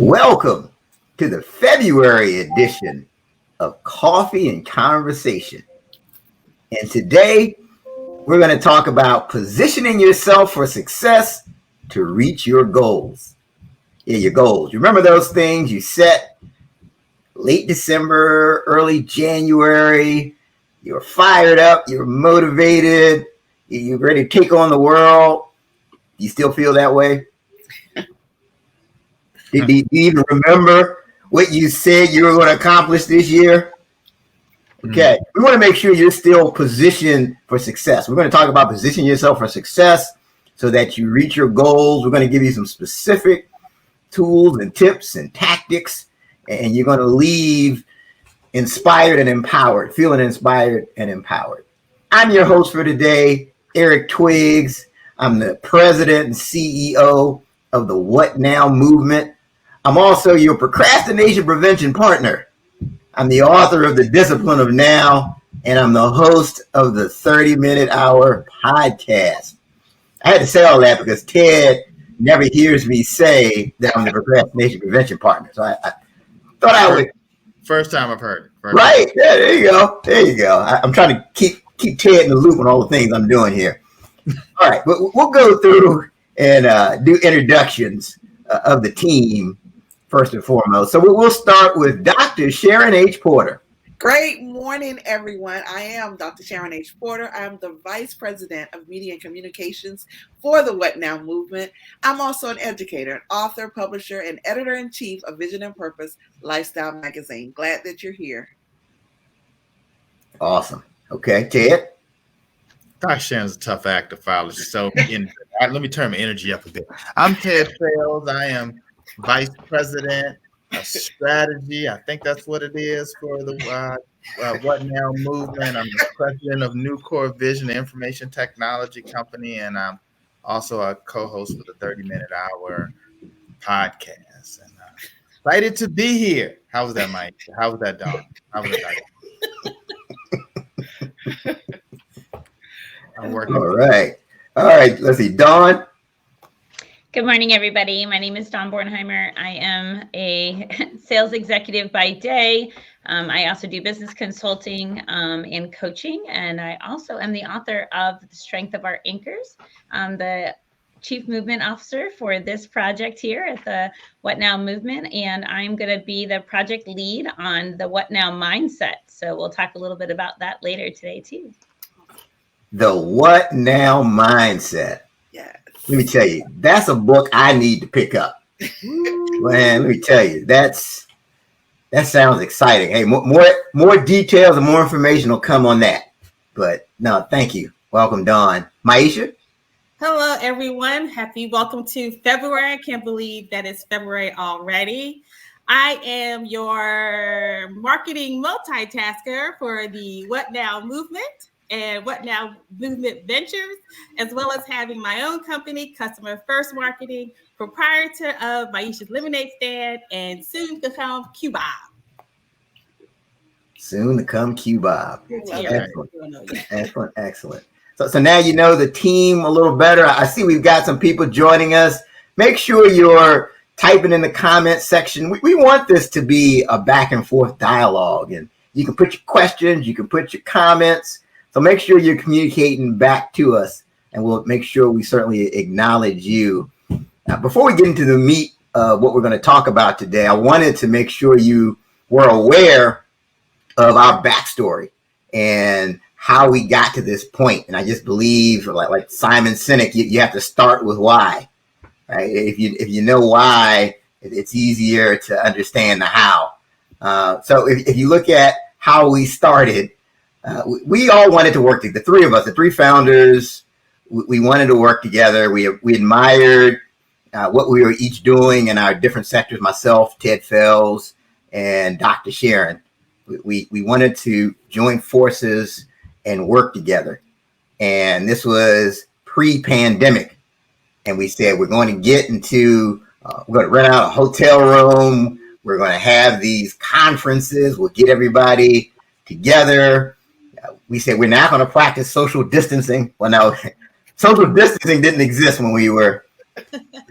Welcome to the February edition of Coffee and Conversation. And today we're going to talk about positioning yourself for success to reach your goals. Yeah, your goals. You remember those things you set late December, early January. You're fired up, you're motivated, you're ready to take on the world. You still feel that way? Do you even remember what you said you were going to accomplish this year? Okay. We want to make sure you're still positioned for success. We're going to talk about positioning yourself for success so that you reach your goals. We're going to give you some specific tools and tips and tactics, and you're going to leave inspired and empowered, feeling inspired and empowered. I'm your host for today, Eric Twiggs. I'm the president and CEO of the What Now movement. I'm also your procrastination prevention partner. I'm the author of The Discipline of Now, and I'm the host of the 30-Minute Hour podcast. I had to say all that because Ted never hears me say that I'm the procrastination prevention partner. So I thought I would. First time I've heard it. Right. Yeah, there you go. There you go. I'm trying to keep Ted in the loop on all the things I'm doing here. All right. But we'll go through and do introductions of the team first and foremost. So we'll start with Dr. Sharon H. Porter. Great morning, everyone. I am Dr. Sharon H. Porter. I am the Vice President of Media and Communications for the What Now movement. I'm also an educator, an author, publisher, and editor-in-chief of Vision and Purpose Lifestyle Magazine. Glad that you're here. Awesome. Okay, Ted. Dr. Sharon's a tough act to follow. So let me turn my energy up a bit. I'm Ted Sales. I am Vice President of Strategy. I think that's what it is for the What Now movement. I'm the president of Nucor Vision Information Technology Company, and I'm also a co-host for the 30-Minute Hour podcast. And excited to be here. How was that, Mike? How was that, Dawn? How was that? I'm working. All right. Let's see. Dawn. Good morning, everybody. My name is Dawn Bornheimer. I am a sales executive by day. I also do business consulting and coaching, and I also am the author of The Strength of Our Anchors. I'm the Chief Movement Officer for this project here at the What Now movement, and I'm going to be the project lead on the What Now mindset. So we'll talk a little bit about that later today, too. The What Now mindset. Yes. Let me tell you, that's a book I need to pick up. Man, let me tell you, that sounds exciting. Hey, more details and more information will come on that. But no, thank you. Welcome, Dawn. Maisha? Hello, everyone. Happy welcome to February. I can't believe that it's February already. I am your marketing multitasker for the What Now movement and What Now movement ventures, as well as having my own company, Customer First Marketing, proprietor of Maisha's Lemonade Stand, and soon to come Q-Bob. Soon to come Q-Bob. Excellent. So now you know the team a little better. I see we've got some people joining us. Make sure you're typing in the comment section. We want this to be a back and forth dialogue, and you can put your questions, you can put your comments. So make sure you're communicating back to us, and we'll make sure we certainly acknowledge you. Now, before we get into the meat of what we're going to talk about today, I wanted to make sure you were aware of our backstory and how we got to this point. And I just believe, like Simon Sinek, you have to start with why. Right? If you know why, it's easier to understand the how. So if you look at how we started, we all wanted to work together. The three of us, the three founders, we wanted to work together. We admired what we were each doing in our different sectors. Myself, Ted Fells, and Dr. Sharon. We wanted to join forces and work together. And this was pre-pandemic. And we said, we're going to get into, we're going to rent out a hotel room. We're going to have these conferences. We'll get everybody together. We said, we're not going to practice social distancing. Well, no, social distancing didn't exist when the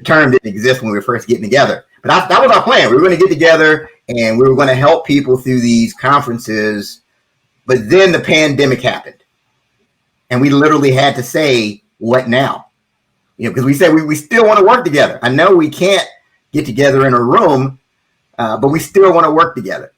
term didn't exist when we were first getting together. But that was our plan. We were going to get together and we were going to help people through these conferences. But then the pandemic happened. And we literally had to say, what now? Because we said we still want to work together. I know we can't get together in a room, but we still want to work together.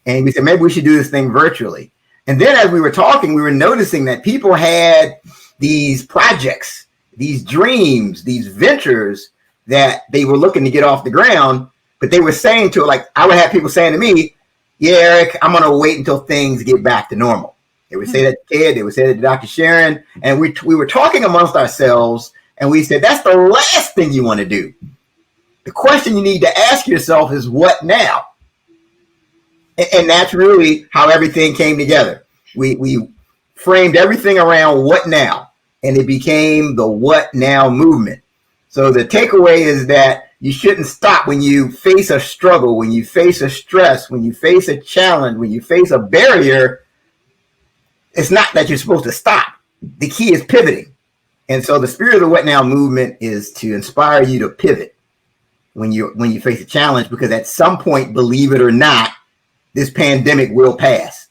And we said, maybe we should do this thing virtually. And then as we were talking, we were noticing that people had these projects, these dreams, these ventures that they were looking to get off the ground, but they were saying to it, like I would have people saying to me, yeah, Eric, I'm going to wait until things get back to normal. They would say that to Ted, they would say that to Dr. Sharon. And we were talking amongst ourselves and we said, that's the last thing you want to do. The question you need to ask yourself is what now? And that's really how everything came together. We framed everything around what now, and it became the what now movement. So the takeaway is that you shouldn't stop when you face a struggle, when you face a stress, when you face a challenge, when you face a barrier. It's not that you're supposed to stop. The key is pivoting. And so the spirit of the what now movement is to inspire you to pivot when you face a challenge, because at some point, believe it or not, this pandemic will pass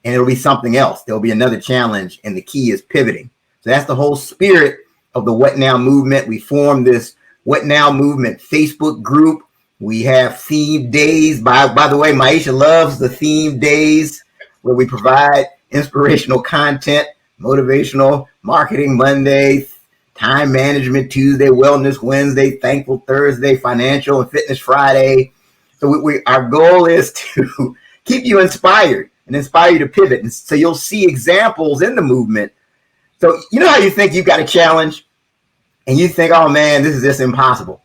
and it'll be something else. There'll be another challenge, and the key is pivoting. So that's the whole spirit of the What Now movement. We formed this What Now movement Facebook group. We have themed days. By the way, Maisha loves the themed days where we provide inspirational content, motivational marketing Monday, time management Tuesday, wellness Wednesday, thankful Thursday, financial and fitness Friday. So our goal is to keep you inspired and inspire you to pivot. And so you'll see examples in the movement. So you know how you think you've got a challenge and you think, oh man, this is just impossible.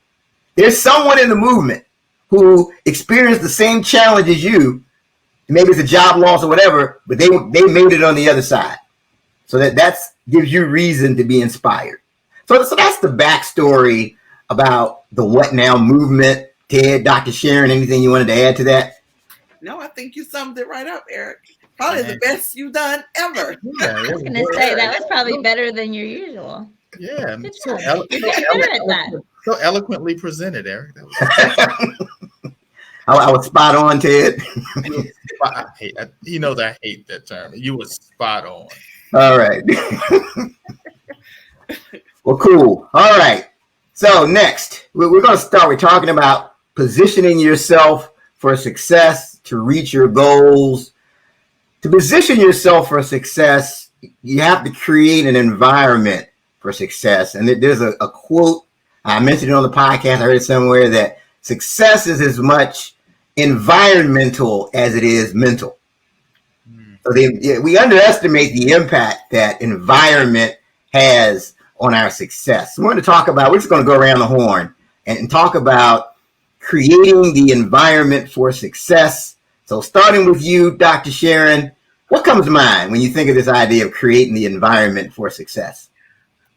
There's someone in the movement who experienced the same challenge as you. Maybe it's a job loss or whatever, but they made it on the other side. So that gives you reason to be inspired. So that's the backstory about the What Now movement. Ted, Dr. Sharon, anything you wanted to add to that? No, I think you summed it right up, Eric. Probably the best you've done ever. Yeah, I was going to say that was probably better than your usual. Yeah, so eloquently presented, Eric. I was spot on, Ted. He knows I hate that term. You were spot on. All right. Well, cool. All right. So next, we're going to start. We're talking about positioning yourself for success to reach your goals. To position yourself for success, you have to create an environment for success. And there's a quote, I mentioned it on the podcast, I heard it somewhere, that success is as much environmental as it is mental. So we underestimate the impact that environment has on our success. So we're just going to go around the horn and talk about creating the environment for success. So starting with you, Dr. Sharon, what comes to mind when you think of this idea of creating the environment for success?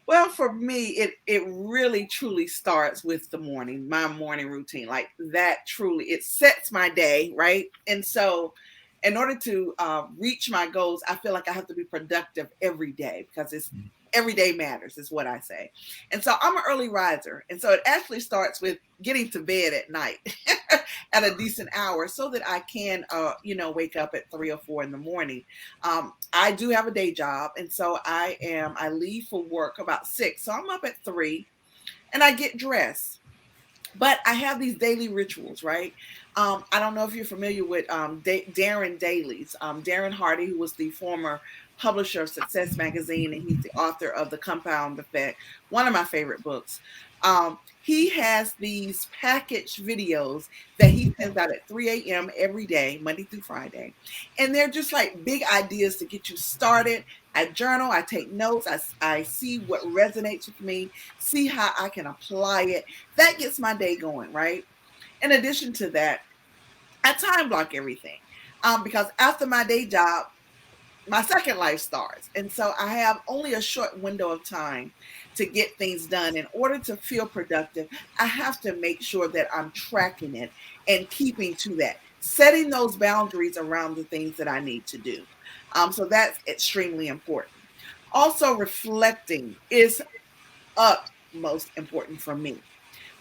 Well, for me, it really truly starts with my morning routine. Like that truly, it sets my day, right? And so in order to reach my goals, I feel like I have to be productive every day, because every day matters, is what I say. And so I'm an early riser. And so it actually starts with getting to bed at night at a decent hour so that I can, wake up at 3 or 4 in the morning. I do have a day job. And so I leave for work about 6. So I'm up at 3 and I get dressed. But I have these daily rituals, right? I don't know if you're familiar with Darren Daly's. Darren Hardy, who was the former publisher of Success Magazine, and he's the author of The Compound Effect, one of my favorite books. He has these packaged videos that he sends out at 3 a.m. every day, Monday through Friday. And they're just like big ideas to get you started. I journal, I take notes, I see what resonates with me, see how I can apply it. That gets my day going, right? In addition to that, I time block everything because after my day job, my second life starts. And so I have only a short window of time to get things done. In order to feel productive, I have to make sure that I'm tracking it and keeping to that, setting those boundaries around the things that I need to do. So that's extremely important. Also, reflecting is utmost important for me.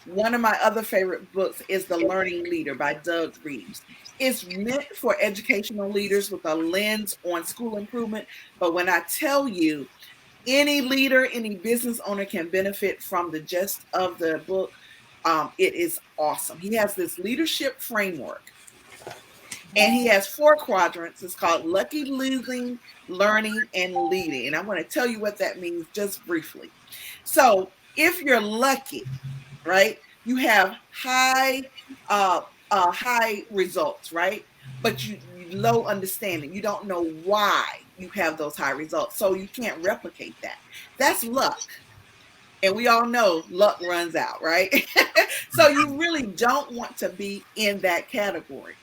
One of my other favorite books is The Learning Leader by Doug Reeves. It's meant for educational leaders with a lens on school improvement. But when I tell you, any leader, any business owner can benefit from the gist of the book. It is awesome. He has this leadership framework, and he has 4 quadrants. It's called Lucky, Losing, Learning, and Leading. And I'm going to tell you what that means just briefly. So if you're lucky, right, you have high results, right? But you low understanding. You don't know why you have those high results. So you can't replicate that. That's luck. And we all know luck runs out, right? So you really don't want to be in that category.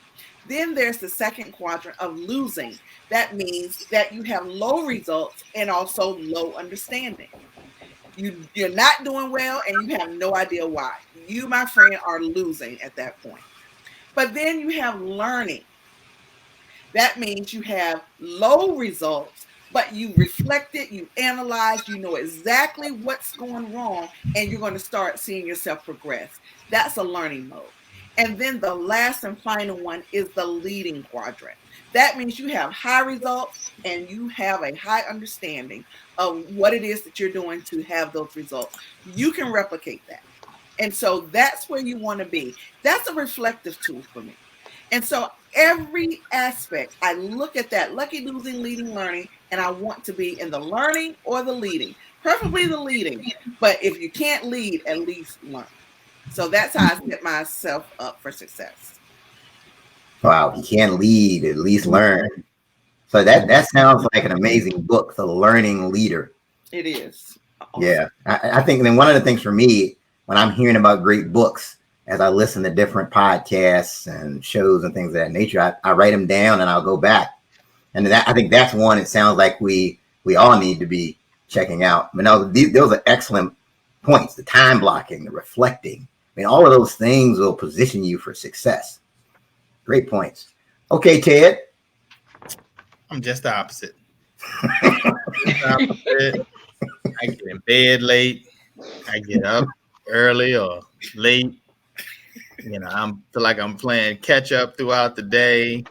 Then there's the second quadrant of losing. That means that you have low results and also low understanding. You're not doing well and you have no idea why. You, my friend, are losing at that point. But then you have learning. That means you have low results, but you reflect it, you analyze, you know exactly what's going wrong, and you're going to start seeing yourself progress. That's a learning mode. And then the last and final one is the leading quadrant. That means you have high results and you have a high understanding of what it is that you're doing to have those results. You can replicate that. And so that's where you want to be. That's a reflective tool for me. And so every aspect, I look at that lucky, losing, leading, learning, and I want to be in the learning or the leading, preferably the leading. But if you can't lead, at least learn. So that's how I set myself up for success. Wow, you can't lead, at least learn. So that sounds like an amazing book, The Learning Leader. It is. Awesome. Yeah, I think then one of the things for me, when I'm hearing about great books, as I listen to different podcasts and shows and things of that nature, I write them down and I'll go back. And I think that's one, it sounds like we all need to be checking out. But no, those are excellent points, the time blocking, the reflecting. I mean, all of those things will position you for success. Great points. Okay, Ted. I'm just the opposite. I get in bed late. I get up early or late. You know, I feel like I'm playing catch up throughout the day.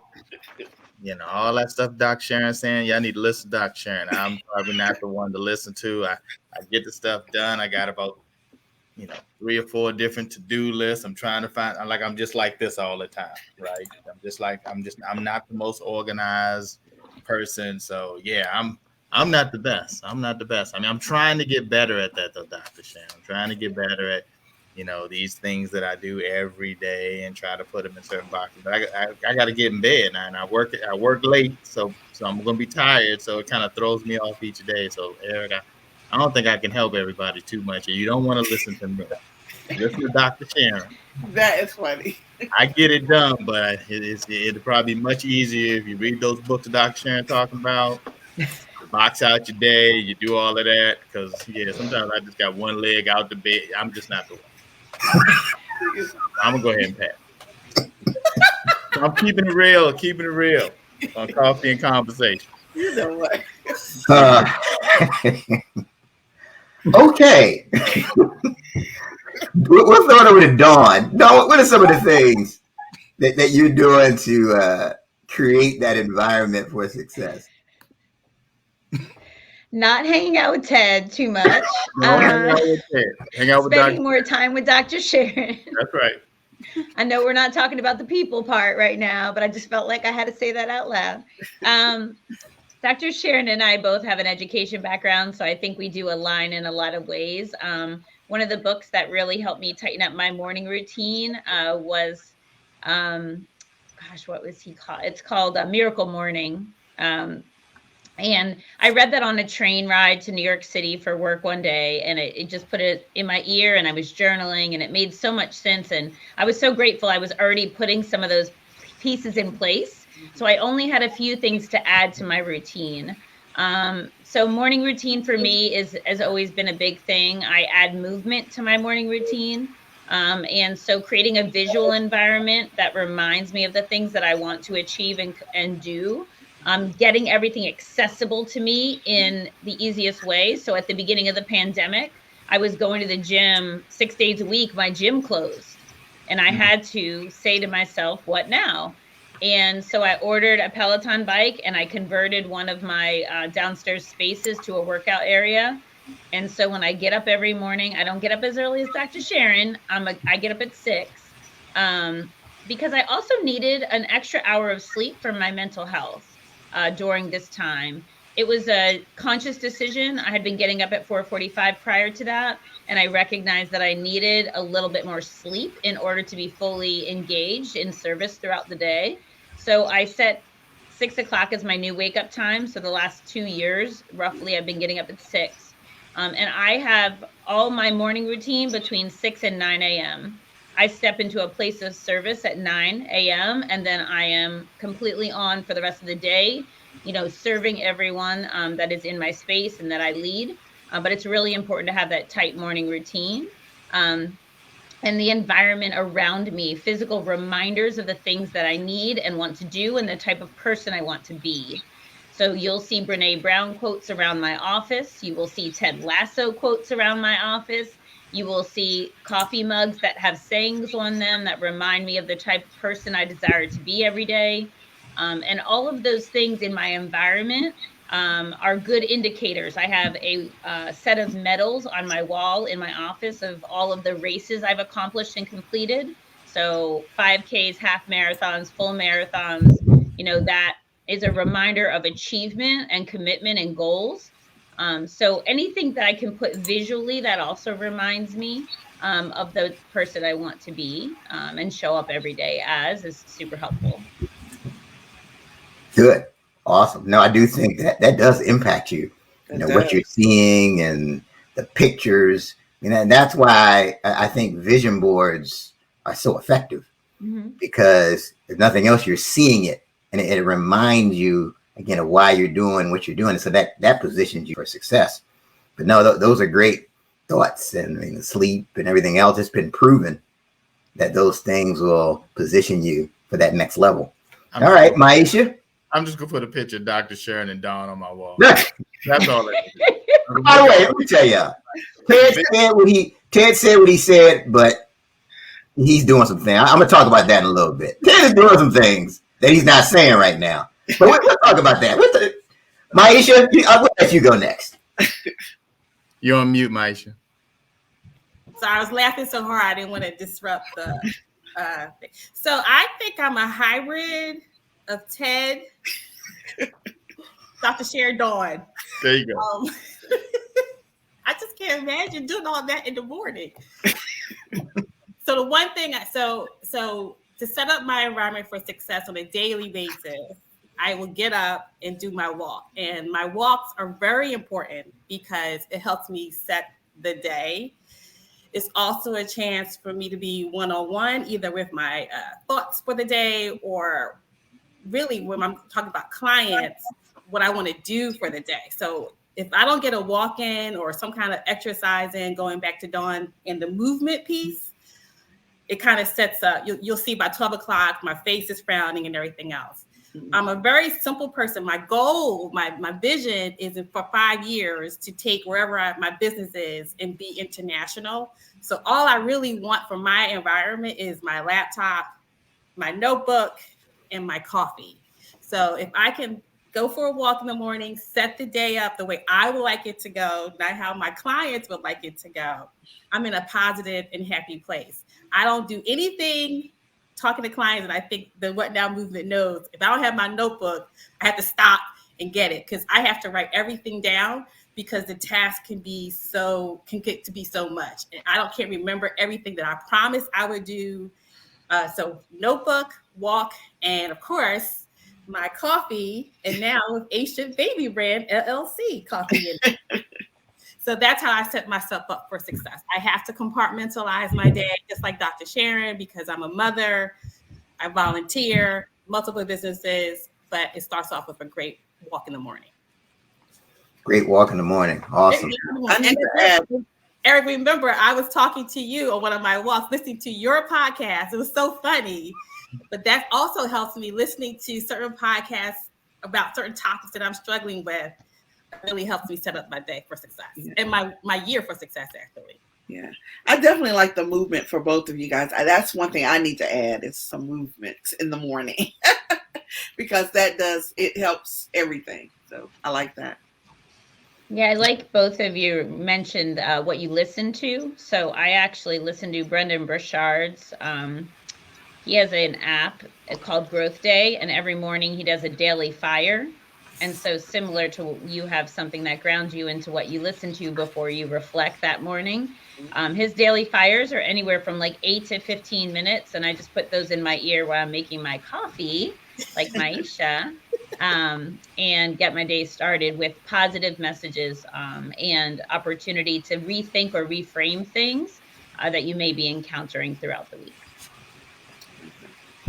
You know, all that stuff Doc Sharon saying, y'all need to listen to Doc Sharon. I'm probably not the one to listen to. I get the stuff done. I got about 3 or 4 different to-do lists. I'm trying to find, I'm just like this all the time, right? I'm not the most organized person. So yeah, I'm not the best. I mean, I'm trying to get better at that though, Dr. Sharon. I'm trying to get better at, these things that I do every day and try to put them in certain boxes. But I got to get in bed now, and I work late, so I'm going to be tired. So it kind of throws me off each day. So Eric, I don't think I can help everybody too much. You don't want to listen to me. Listen to Dr. Sharon. That is funny. I get it done, but it'll probably be much easier if you read those books that Dr. Sharon talking about. Box out your day, you do all of that. Because sometimes I just got one leg out the bed. I'm just not the one. I'm gonna go ahead and pass. I'm keeping it real on Coffee and Conversation. You know what? Okay. We'll throw it over to Dawn. Dawn, what are some of the things that you're doing to create that environment for success? Not hanging out with Ted too much. Hang out with Ted. Hang out with spending more time with Dr. Sharon. That's right. I know we're not talking about the people part right now, but I just felt like I had to say that out loud. Dr. Sharon and I both have an education background, so I think we do align in a lot of ways. One of the books that really helped me tighten up my morning routine was, what was he called? It's called Miracle Morning. And I read that on a train ride to New York City for work one day, and it just put it in my ear, and I was journaling, and it made so much sense. And I was so grateful I was already putting some of those pieces in place. So I only had a few things to add to my routine. So morning routine for me has always been a big thing. I add movement to my morning routine. And so creating a visual environment that reminds me of the things that I want to achieve and do. Getting everything accessible to me in the easiest way. So at the beginning of the pandemic, I was going to the gym 6 days a week. My gym closed. And I had to say to myself, what now? And so I ordered a Peloton bike and I converted one of my downstairs spaces to a workout area. And so when I get up every morning, I don't get up as early as Dr. Sharon. I get up at 6 because I also needed an extra hour of sleep for my mental health during this time. It was a conscious decision. I had been getting up at 4:45 prior to that. And I recognized that I needed a little bit more sleep in order to be fully engaged in service throughout the day. So I set 6 o'clock as my new wake up time. So the last 2 years, roughly, I've been getting up at 6. And I have all my morning routine between 6 and 9 a.m. I step into a place of service at 9 a.m. and then I am completely on for the rest of the day, serving everyone that is in my space and that I lead. But it's really important to have that tight morning routine. And the environment around me, physical reminders of the things that I need and want to do and the type of person I want to be. So you'll see Brene Brown quotes around my office. You will see Ted Lasso quotes around my office. You will see coffee mugs that have sayings on them that remind me of the type of person I desire to be every day. And all of those things in my environment are good indicators. I have a set of medals on my wall in my office of all of the races I've accomplished and completed. So 5Ks, half marathons, full marathons, that is a reminder of achievement and commitment and goals. So anything that I can put visually that also reminds me of the person I want to be and show up every day as is super helpful. Good. Awesome. No, I do think that does impact you. What you're seeing and the pictures. And that's why I think vision boards are so effective because if nothing else, you're seeing it and it reminds you again of why you're doing what you're doing. So that positions you for success. But no, those are great thoughts and sleep and everything else. It's been proven that those things will position you for that next level. All right, Maisha. I'm just gonna put a picture of Dr. Sharon and Dawn on my wall. That's all. By the way, let me tell you, Ted said what he said, but he's doing some things. I'm gonna talk about that in a little bit. Ted is doing some things that he's not saying right now, but we'll talk about that. Maisha, I'll let you go next. You're on mute, Maisha. So I was laughing so hard I didn't want to disrupt the thing. So I think I'm a hybrid of Ted, Dr. Sharon, Dawn. There you go. I just can't imagine doing all that in the morning. So the one thing, so to set up my environment for success on a daily basis, I will get up and do my walk. And my walks are very important because it helps me set the day. It's also a chance for me to be one-on-one, either with my thoughts for the day or really when I'm talking about clients, what I want to do for the day. So if I don't get a walk in or some kind of exercise in, going back to Dawn in the movement piece, it kind of sets up, you'll see by 12 o'clock, my face is frowning and everything else. I'm a very simple person. My goal, my vision is for 5 years to take wherever my business is and be international. So all I really want from my environment is my laptop, my notebook, and my coffee. So if I can go for a walk in the morning, set the day up the way I would like it to go, not how my clients would like it to go, I'm in a positive and happy place. I don't do anything talking to clients, and I think the What Now movement knows if I don't have my notebook, I have to stop and get it because I have to write everything down because the task can get to be so much. And can't remember everything that I promised I would do. So notebook, walk, and of course, my coffee, and now with Ancient Baby Brand LLC coffee in it. So that's how I set myself up for success. I have to compartmentalize my day, just like Dr. Sharon, because I'm a mother, I volunteer, multiple businesses, but it starts off with a great walk in the morning. Great walk in the morning. Awesome. Eric, remember, I was talking to you on one of my walks, listening to your podcast. It was so funny. But that also helps me listening to certain podcasts about certain topics that I'm struggling with. It really helps me set up my day for success and my year for success, actually. Yeah, I definitely like the movement for both of you guys. That's one thing I need to add is some movements in the morning because it helps everything. So I like that. Yeah, I like both of you mentioned what you listen to. So I actually listen to Brendan Burchard's. He has an app called Growth Day, and every morning he does a daily fire. And so similar to you have something that grounds you into what you listen to before you reflect that morning. His daily fires are anywhere from like 8 to 15 minutes. And I just put those in my ear while I'm making my coffee, like Maisha, and get my day started with positive messages and opportunity to rethink or reframe things that you may be encountering throughout the week.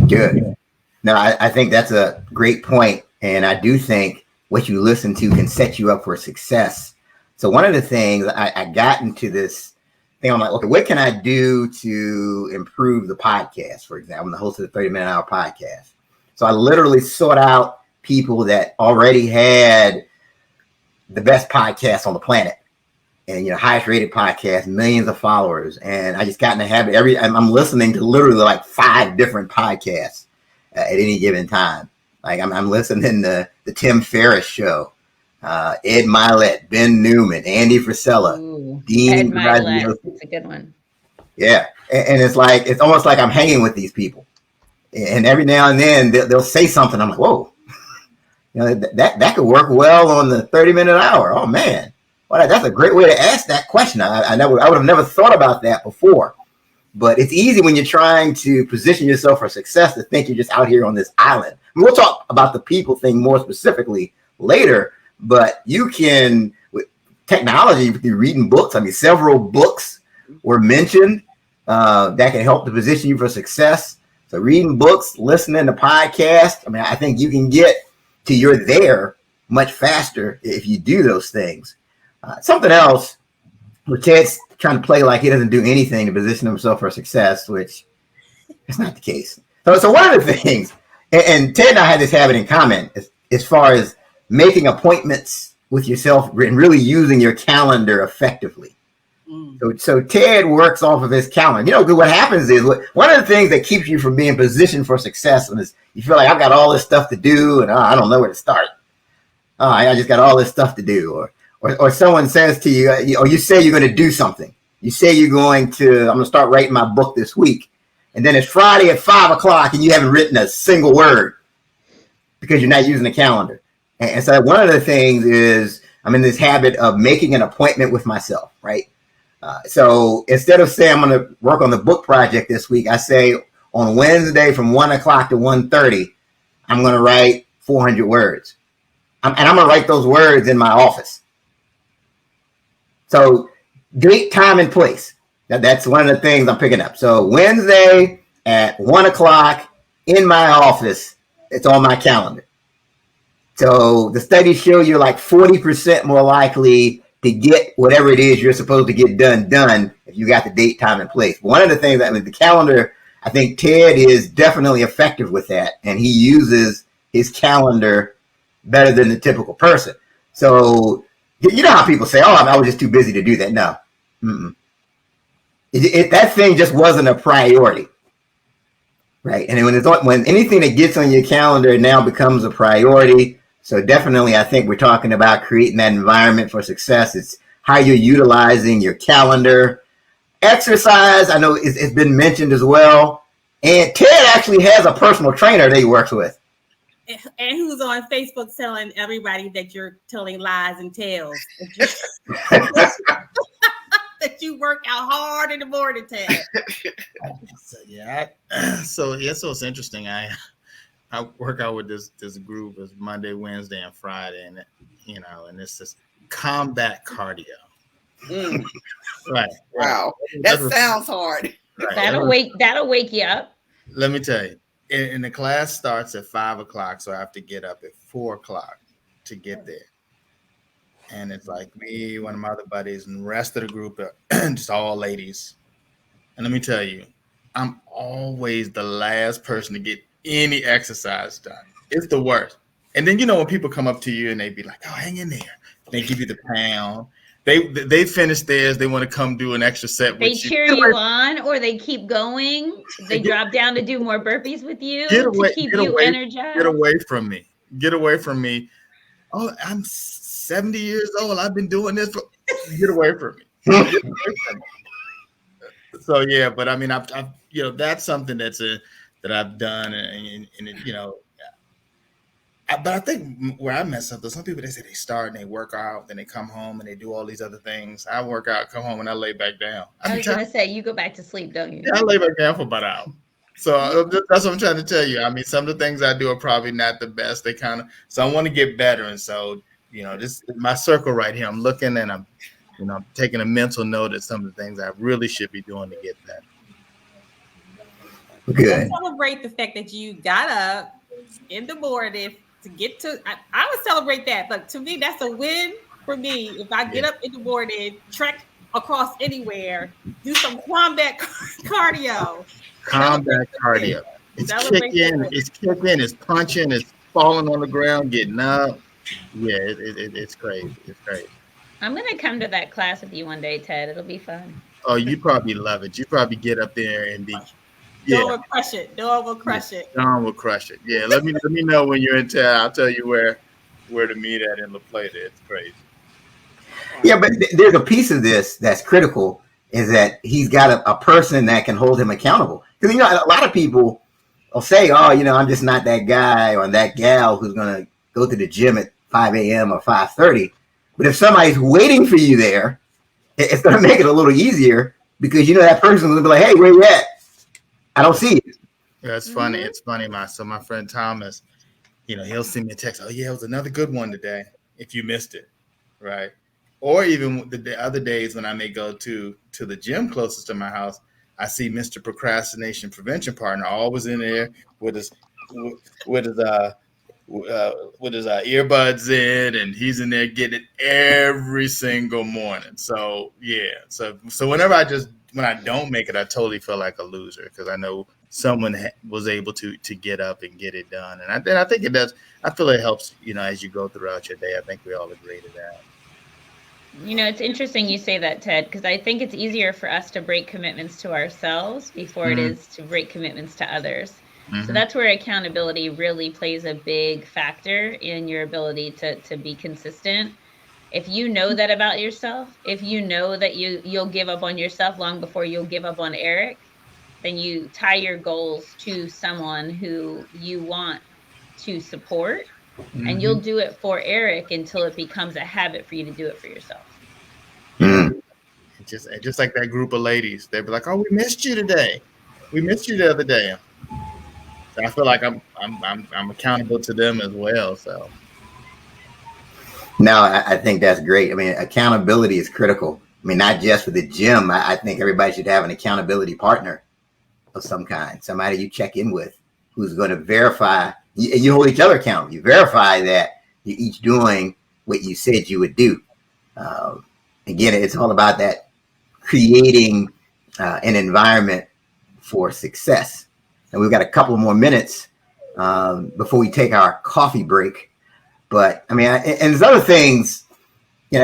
Good. No, I think that's a great point. And I do think what you listen to can set you up for success. So one of the things I got into this thing, I'm like, okay, what can I do to improve the podcast? For example, I'm the host of the 30-minute hour podcast. So I literally sought out people that already had the best podcast on the planet and, highest rated podcast, millions of followers. And I just got in the habit I'm listening to literally like 5 different podcasts at any given time. Like I'm listening to the Tim Ferriss show, Ed Milet, Ben Newman, Andy Frisella, Dean. Ed Milet, that's a good one. Yeah, and it's almost like I'm hanging with these people, and every now and then they'll say something. I'm like, whoa, that could work well on the 30-minute hour. Oh man, well, that's a great way to ask that question. I would have never thought about that before. But it's easy when you're trying to position yourself for success to think you're just out here on this island. I mean, we'll talk about the people thing more specifically later, but you can, with technology, through reading books, I mean, several books were mentioned that can help to position you for success. So reading books, listening to podcasts, I mean, I think you can get to you're there much faster if you do those things. Something else, where Ted's trying to play like he doesn't do anything to position himself for success, which is not the case. So one of the things, and Ted and I had this habit in common as far as making appointments with yourself and really using your calendar effectively. So Ted works off of his calendar. What happens is one of the things that keeps you from being positioned for success is you feel like I've got all this stuff to do and I don't know where to start. I just got all this stuff to do, or someone says to you, or you say you're going to do something. You say I'm going to start writing my book this week. And then it's Friday at 5:00 and you haven't written a single word because you're not using the calendar. And so one of the things is I'm in this habit of making an appointment with myself, right? So instead of saying I'm going to work on the book project this week, I say on Wednesday from 1:00 to 1:30, I'm going to write 400 words. And I'm going to write those words in my office. So date, time, and place. That's one of the things I'm picking up. So Wednesday at 1:00 in my office, it's on my calendar. So the studies show you're like 40% more likely to get whatever it is you're supposed to get done if you got the date, time, and place. One of the things the calendar, I think Ted is definitely effective with that, and he uses his calendar better than the typical person. So you know how people say, "Oh, I was just too busy to do that." No, that thing just wasn't a priority, right? And when anything that gets on your calendar now becomes a priority. So definitely, I think we're talking about creating that environment for success. It's how you're utilizing your calendar. Exercise, I know it's been mentioned as well. And Ted actually has a personal trainer that he works with. And who's on Facebook telling everybody that you're telling lies and tales. That you work out hard in the morning, Ted. So it's interesting. I work out with this group. It's Monday, Wednesday, and Friday, and and it's this combat cardio. Right. Wow, that sounds hard. Right. That'll wake you up. Let me tell you. And the class starts at 5:00, so I have to get up at 4:00 to get there. And it's like me, one of my other buddies, and the rest of the group are just all ladies. And let me tell you, I'm always the last person to get any exercise done. It's the worst. And then when people come up to you and they be like, "Oh, hang in there," they give you the pound. they finish theirs. They want to come do an extra set They with you. cheer you on, or they keep going. They drop down to do more burpees with you to keep you energized. Get away from me. Get away from me. Oh, I'm 70 years old. I've been doing this. Get away from me. Get away from me. So yeah, but I mean, I've that's something that I've done, and but I think where I mess up, though, some people, they say they start and they work out, then they come home and they do all these other things. I work out, come home, and I lay back down. I was gonna say, you go back to sleep, don't you? Yeah, I lay back down for about an hour. So that's what I'm trying to tell you. I mean, some of the things I do are probably not the best. So I want to get better, and so this is my circle right here. I'm looking and I'm taking a mental note of some of the things I really should be doing to get better. Good. Celebrate the fact that you got up in the morning to get to. I would celebrate that, but to me, that's a win for me. If I get up in the morning, trek across anywhere, do some combat cardio. Combat cardio. It's kicking, it's punching, it's falling on the ground, getting up. Yeah, it's crazy. It's crazy. I'm gonna come to that class with you one day, Ted. It'll be fun. Oh, you probably love it. You probably get up there and be. No one will crush it. No one will crush it. No one will crush it. Yeah, let me know when you're in town. I'll tell you where to meet at in La Plata. It's crazy. Yeah, but there's a piece of this that's critical, is that he's got a person that can hold him accountable. Because a lot of people will say, "Oh, I'm just not that guy or that gal who's gonna go to the gym at 5 a.m. or 5:30." But if somebody's waiting for you there, it's gonna make it a little easier, because that person's gonna be like, "Hey, where you at? I don't see you." That's funny. It's funny, my friend Thomas, he'll send me a text. Oh yeah, it was another good one today. If you missed it, right? Or even the other days when I may go to the gym closest to my house, I see Mr. Procrastination Prevention Partner always in there with his earbuds in, and he's in there getting it every single morning. So yeah, so whenever when I don't make it, I totally feel like a loser, because I know someone was able to get up and get it done. And I think it does. I feel it helps, as you go throughout your day. I think we all agree to that. It's interesting you say that, Ted, because I think it's easier for us to break commitments to ourselves before it is to break commitments to others. Mm-hmm. So that's where accountability really plays a big factor in your ability to be consistent. If you know that about yourself, if you know that you'll give up on yourself long before you'll give up on Eric, then you tie your goals to someone who you want to support, and you'll do it for Eric until it becomes a habit for you to do it for yourself. Mm. Just like that group of ladies, they'd be like, "Oh, we missed you today. We missed you the other day." So I feel like I'm accountable to them as well. So. No, I think that's great. I mean, accountability is critical. I mean, not just for the gym. I think everybody should have an accountability partner of some kind, somebody you check in with, who's going to verify, and you hold each other accountable. You verify that you're each doing what you said you would do. Again, it's all about that creating an environment for success. And we've got a couple more minutes before we take our coffee break. But I mean, and there's other things,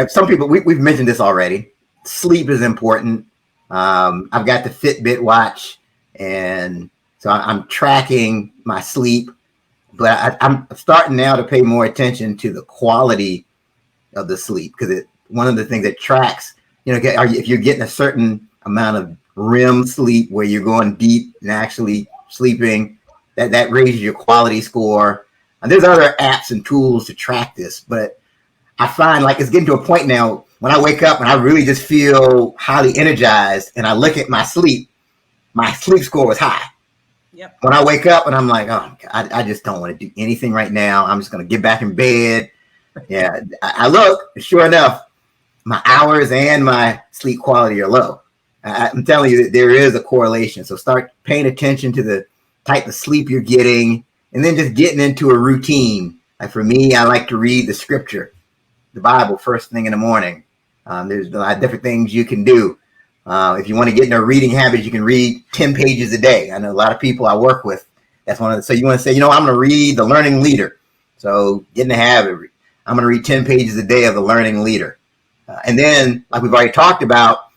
some people, we've mentioned this already. Sleep is important. I've got the Fitbit watch, and so I'm tracking my sleep, but I'm starting now to pay more attention to the quality of the sleep, because one of the things that tracks, if you're getting a certain amount of REM sleep where you're going deep and actually sleeping, that raises your quality score. And there's other apps and tools to track this, but I find like it's getting to a point now when I wake up and I really just feel highly energized, and I look at my sleep score is high. Yep. When I wake up and I'm like, oh, I just don't want to do anything right now. I'm just going to get back in bed. Yeah, I look, sure enough, my hours and my sleep quality are low. I'm telling you that there is a correlation. So start paying attention to the type of sleep you're getting, and then just getting into a routine. Like for me, I like to read the scripture, the Bible, first thing in the morning. There's a lot of different things you can do. If you want to get in a reading habit, you can read 10 pages a day. I know a lot of people I work with. That's one of the, so you want to say, I'm going to read The Learning Leader. So get in the habit. I'm going to read 10 pages a day of The Learning Leader. And then, like we've already talked about,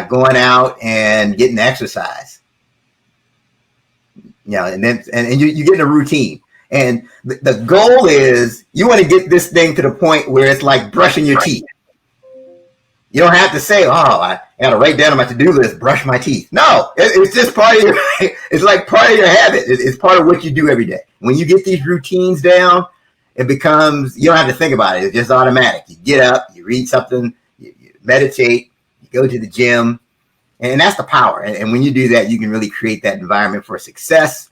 going out and getting exercise. And then you get in a routine. And the goal is you want to get this thing to the point where it's like brushing your teeth. You don't have to say, I got to write down on my to-do list, brush my teeth. No, it's just part of your, it's like part of your habit. It's part of what you do every day. When you get these routines down, it becomes, you don't have to think about it. It's just automatic. You get up, you read something, you meditate, you go to the gym, and that's the power. And when you do that, you can really create that environment for success.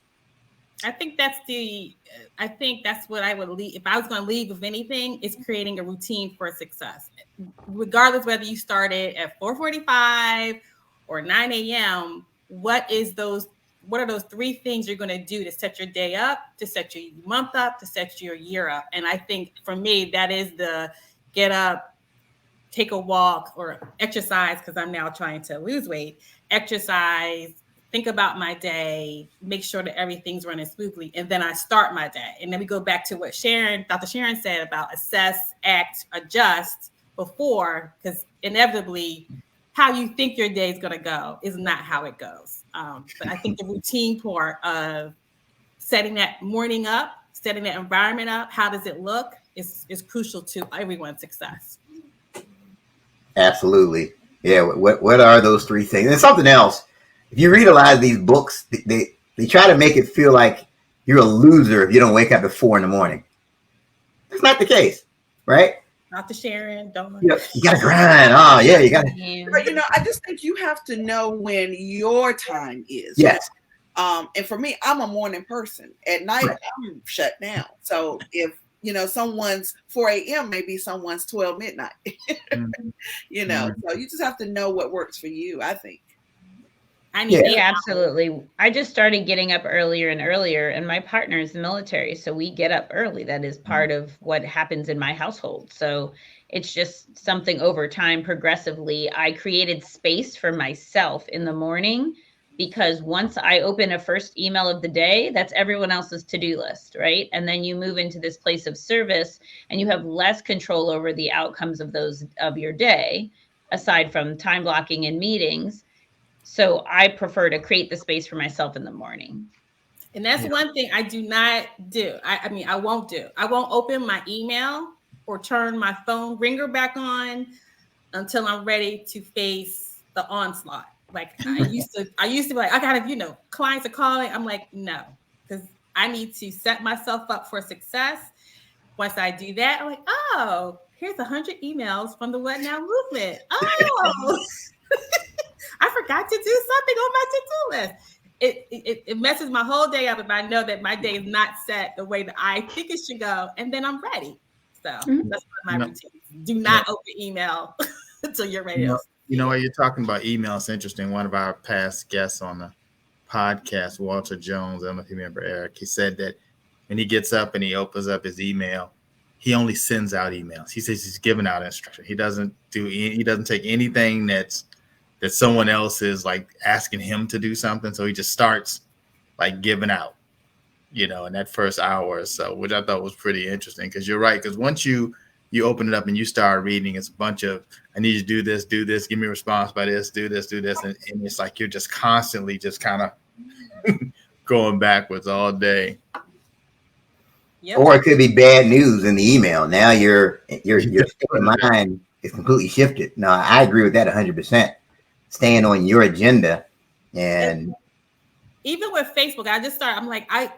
I think that's what I would leave. If I was going to leave with anything, it's creating a routine for success. Regardless whether you started at 4:45 or 9 a.m., what are those three things you're going to do to set your day up, to set your month up, to set your year up? And I think for me, that is the get up, take a walk or exercise, because I'm now trying to lose weight, exercise, think about my day, make sure that everything's running smoothly, and then I start my day. And then we go back to what Dr. Sharon said about assess, act, adjust before, because inevitably how you think your day is going to go is not how it goes. But I think the routine part of setting that morning up, setting that environment up, how does it look, is crucial to everyone's success. Absolutely. Yeah. What are those three things? And something else, if you read a lot of these books, they try to make it feel like you're a loser if you don't wake up at 4 a.m. That's not the case, right? Dr. Sharon, don't. You got to grind. Oh, yeah, you got to. But, I just think you have to know when your time is. Yes. And for me, I'm a morning person. At night, right. I'm shut down. So if, someone's 4 a.m., maybe someone's 12 midnight. So you just have to know what works for you, I think. Yeah, absolutely. I just started getting up earlier and earlier, and my partner is the military, so we get up early. That is part of what happens in my household. So it's just something over time, progressively. I created space for myself in the morning, because once I open a first email of the day, that's everyone else's to-do list, right? And then you move into this place of service, and you have less control over the outcomes of your day, aside from time blocking and meetings. So I prefer to create the space for myself in the morning. And that's one thing I do not do. I won't do. I won't open my email or turn my phone ringer back on until I'm ready to face the onslaught. Like I used to be like, I gotta, clients are calling. I'm like, no, because I need to set myself up for success. Once I do that, I'm like, oh, here's 100 emails from the What Now movement. Oh. I forgot to do something on my to-do list. It messes my whole day up if I know that my day is not set the way that I think it should go, and then I'm ready. So that's one of my routines. Do not open email until you're ready. While you're talking about email, it's interesting. One of our past guests on the podcast, Walter Jones, I don't know if you remember Eric, he said that when he gets up and he opens up his email, he only sends out emails. He says he's giving out instruction. He doesn't take anything that someone else is like asking him to do something. So he just starts like giving out, in that first hour or so, which I thought was pretty interesting. Because you're right. Because once you open it up and you start reading, it's a bunch of, I need you to do this, give me a response by this, do this. And it's like you're just constantly just kind of going backwards all day. Yep. Or it could be bad news in the email. Now your mind is completely shifted. No, I agree with that 100%. Staying on your agenda. And even with Facebook, I just started, I'm like, I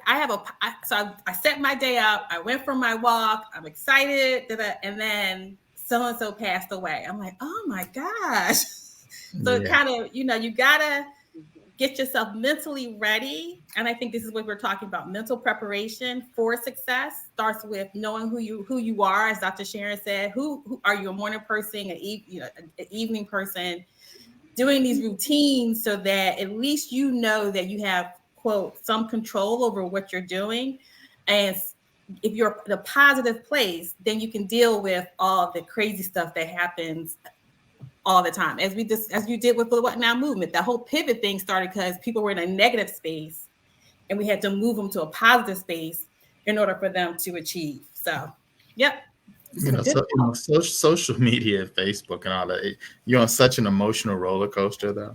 set my day up. I went for my walk. I'm excited. And then so-and-so passed away. I'm like, oh my gosh. So kind of, you gotta get yourself mentally ready. And I think this is what we're talking about. Mental preparation for success starts with knowing who you are. As Dr. Sharon said, who are you, a morning person, an evening person? Doing these routines so that at least that you have, quote, some control over what you're doing. And if you're in a positive place, then you can deal with all the crazy stuff that happens all the time. As you did with the What Now movement, that whole pivot thing started because people were in a negative space and we had to move them to a positive space in order for them to achieve. So, yep. Social media and Facebook and all that, you're on such an emotional roller coaster though.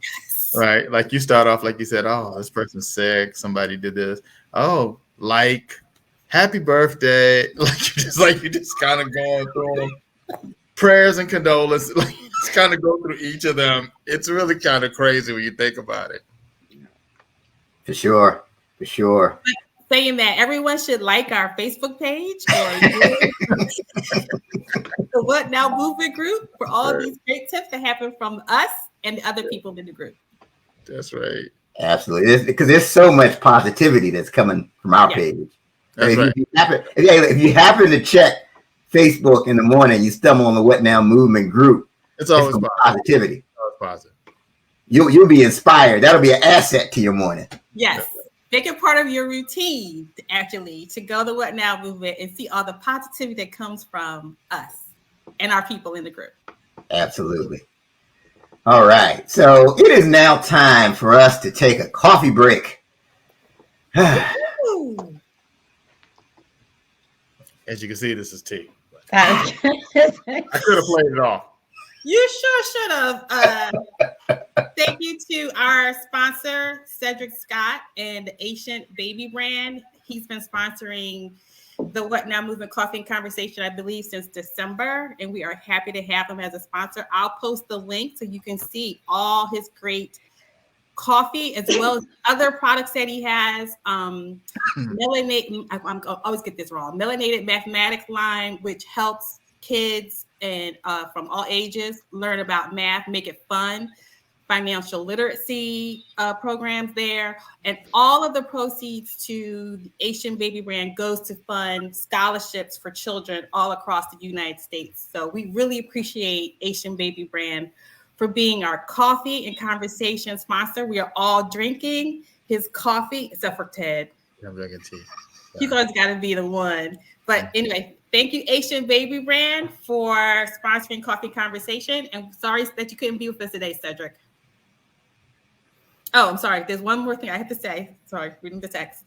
Right? Like you start off, like you said, oh, this person's sick, somebody did this. Oh, like happy birthday. Like you just kind of going through them. Prayers and condolences. Like you just kind of go through each of them. It's really kind of crazy when you think about it. For sure. Saying that everyone should like our Facebook page or the What Now Movement group for all of these great tips that happen from us and the other people in the group. That's right. Absolutely. Because there's so much positivity that's coming from our page. That's right. If you happen to check Facebook in the morning, you stumble on the What Now Movement group. It's always positivity. It's always positive. You'll be inspired. That'll be an asset to your morning. Yes. Make it part of your routine, actually, to go to What Now Movement and see all the positivity that comes from us and our people in the group. Absolutely. All right. So it is now time for us to take a coffee break. As you can see, this is tea. I could have played it off. You sure should have. Thank you to our sponsor, Cedric Scott and the Ancient Baby brand. He's been sponsoring the What Now Movement Coffee and Conversation, I believe, since December, and we are happy to have him as a sponsor. I'll post the link so you can see all his great coffee as well as other products that he has. Melanated, I always get this wrong. Melanated Mathematics line, which helps kids and from all ages learn about math, make it fun. Financial literacy programs there, and all of the proceeds to the Asian Baby brand goes to fund scholarships for children all across the United States. So we really appreciate Asian Baby brand for being our coffee and conversation sponsor. We are all drinking his coffee, except for Ted. I'm drinking tea. He's always got to be the one. But anyway, thank you, Asian Baby brand, for sponsoring Coffee Conversation. And sorry that you couldn't be with us today, Cedric. Oh, I'm sorry. There's one more thing I have to say. Sorry, reading the text.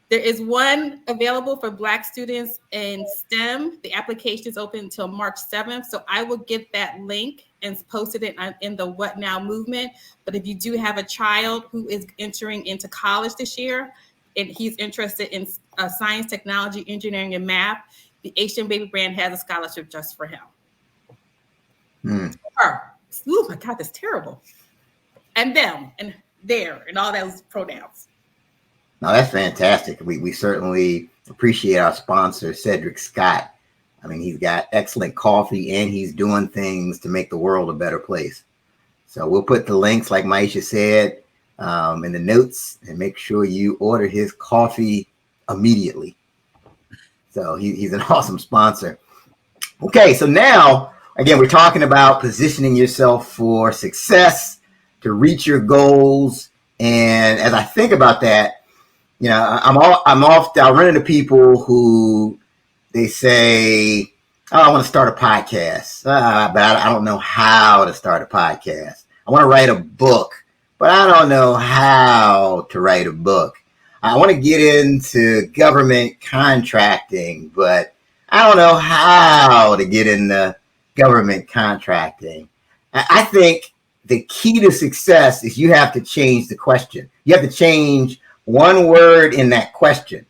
There is one available for Black students in STEM. The application is open until March 7th. So I will get that link and posted it in the What Now movement. But if you do have a child who is entering into college this year and he's interested in science, technology, engineering, and math, the Asian Baby brand has a scholarship just for him. Oh my God, that's terrible. And them and there and all those pronouns. No, that's fantastic. We certainly appreciate our sponsor, Cedric Scott. I mean, he's got excellent coffee and he's doing things to make the world a better place. So we'll put the links, like Maisha said, in the notes, and make sure you order his coffee immediately. So he's an awesome sponsor. Okay, so now, again, we're talking about positioning yourself for success, to reach your goals. And as I think about that, you know, I'll run into people who they say, oh, I want to start a podcast, but I don't know how to start a podcast. I want to write a book, but I don't know how to write a book. I want to get into government contracting, but I don't know how to get into government contracting. I think the key to success is you have to change the question. You have to change one word in that question.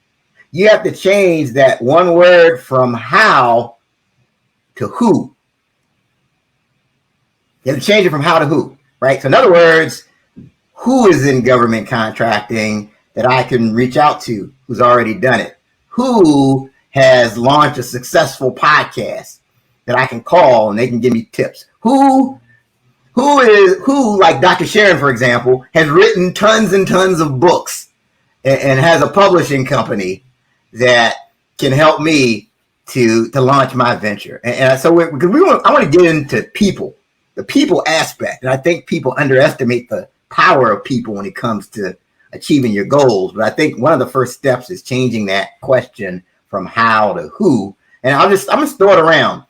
You have to change that one word from how to who. You have to change it from how to who, right? So in other words, who is in government contracting that I can reach out to who's already done it? Who has launched a successful podcast that I can call and they can give me tips? Who, like Dr. Sharon, for example, has written tons and tons of books and has a publishing company that can help me to launch my venture. And so I want to get into people, the people aspect. And I think people underestimate the power of people when it comes to achieving your goals. But I think one of the first steps is changing that question from how to who. And I'm just throw it around.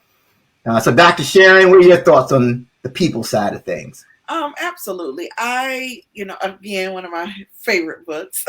So Dr. Sharon, what are your thoughts on the people side of things? Absolutely. Again, one of my favorite books,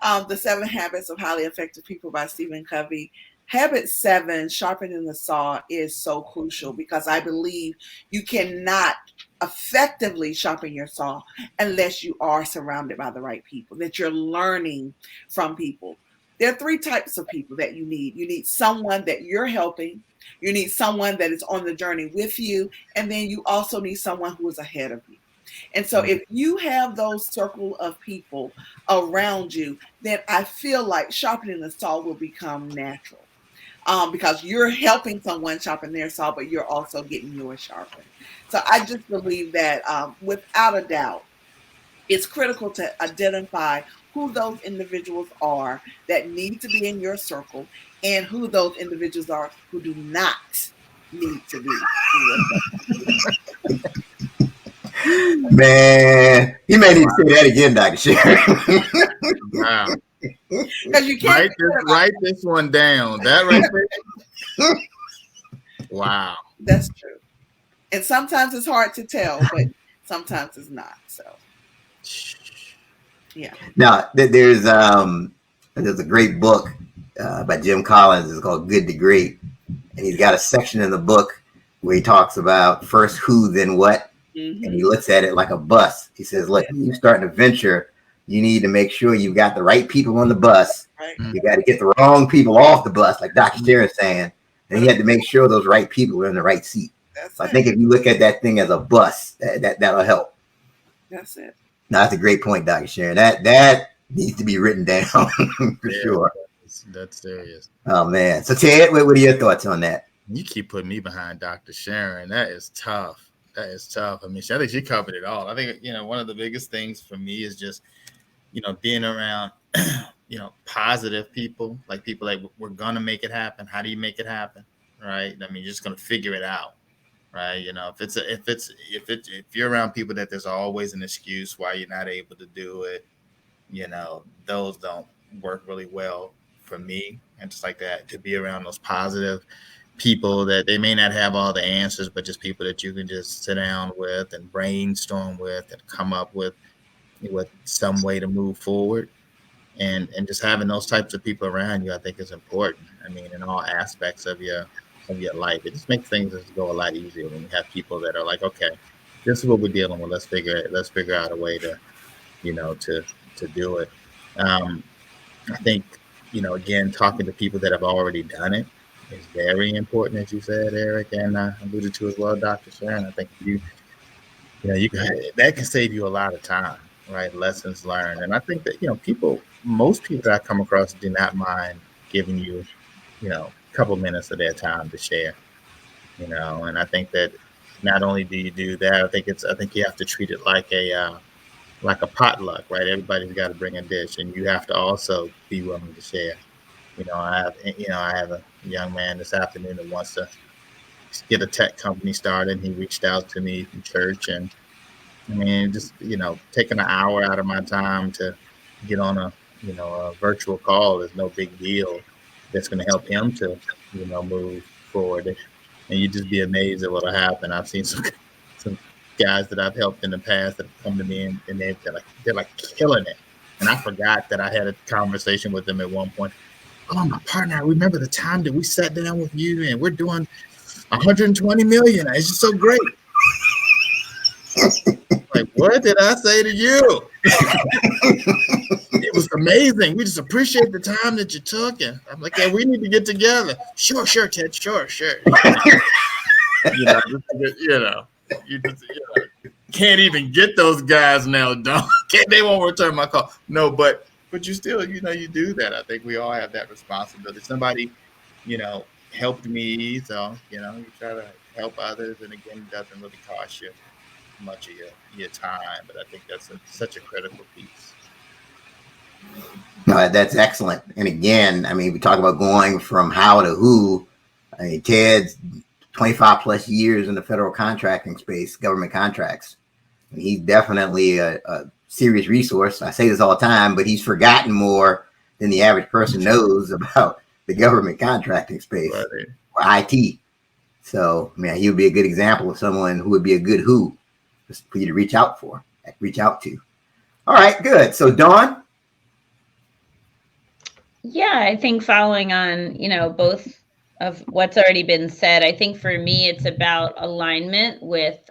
The 7 Habits of Highly Effective People by Stephen Covey. Habit 7, sharpening the saw, is so crucial because I believe you cannot effectively sharpen your saw unless you are surrounded by the right people, that you're learning from people. There are 3 types of people that you need. You need someone that you're helping. You need someone that is on the journey with you. And then you also need someone who is ahead of you. And so if you have those circle of people around you, then I feel like sharpening the saw will become natural. Because you're helping someone sharpen their saw, but you're also getting yours sharpened. So I just believe that without a doubt, it's critical to identify who those individuals are that need to be in your circle and who those individuals are who do not need to be in your circle. Man, you may need to say that again, Dr. Sharon. Wow. Because you can't write this one down. That right there. Wow. That's true. And sometimes it's hard to tell, but sometimes it's not. So yeah. Now there's a great book by Jim Collins. It's called Good to Great, and he's got a section in the book where he talks about first who, then what, and he looks at it like a bus. He says, "Look, when you start a venture, you need to make sure you've got the right people on the bus. Right. You got to get the wrong people off the bus, like Dr. Sharon's saying, and you have to make sure those right people are in the right seat." So I think if you look at that thing as a bus, that'll help. That's it. No, that's a great point, Dr. Sharon. That needs to be written down for sure. That's serious. Oh man. So Ted, what are your thoughts on that? You keep putting me behind Dr. Sharon. That is tough. That is tough. I mean, I think she covered it all. I think, one of the biggest things for me is just, being around, positive people, like people like, we're going to make it happen. How do you make it happen? Right. I mean, you're just going to figure it out. Right. If you're around people that there's always an excuse why you're not able to do it, those don't work really well for me. And just like that, to be around those positive people that they may not have all the answers, but just people that you can just sit down with and brainstorm with and come up with some way to move forward. And just having those types of people around you, I think is important. I mean, in all aspects of your life, it just makes things just go a lot easier when you have people that are like, okay, this is what we're dealing with. Let's figure out a way to do it. I think, again, talking to people that have already done it is very important, as you said, Eric, and alluded to as well, Dr. Sharon. I think that can save you a lot of time, right? Lessons learned. And I think that, most people that I come across do not mind giving you, a couple minutes of their time to share, and I think that not only do you do that, I think you have to treat it like a potluck, right? Everybody's got to bring a dish, and you have to also be willing to share. I have a young man this afternoon that wants to get a tech company started, and he reached out to me from church, and I mean, just taking an hour out of my time to get on a virtual call is no big deal. That's going to help him to move forward, and you just be amazed at what'll happen. I've seen some guys that I've helped in the past that have come to me and they're like killing it, and I forgot that I had a conversation with them at one point. Oh, my partner, I remember the time that we sat down with you and we're doing 120 million. It's just so great. Like, what did I say to you? It was amazing. We just appreciate the time that you took. And I'm like, yeah, we need to get together. Sure, Ted. Sure. You can't even get those guys now, don't. They won't return my call. No, but you still, you do that. I think we all have that responsibility. Somebody, helped me, so you try to help others, and again, it doesn't really cost you much of your time, but I think that's such a critical piece. No, that's excellent. And again, I mean, we talk about going from how to who. I mean, Ted's 25 plus years in the federal contracting space, government contracts. And he's definitely a serious resource. I say this all the time, but he's forgotten more than the average person knows about the government contracting space, right, or IT. So, I mean, he would be a good example of someone who would be a good who for you to reach out to. All right, good. So, Dawn? Yeah, I think following on, both of what's already been said, I think for me, it's about alignment with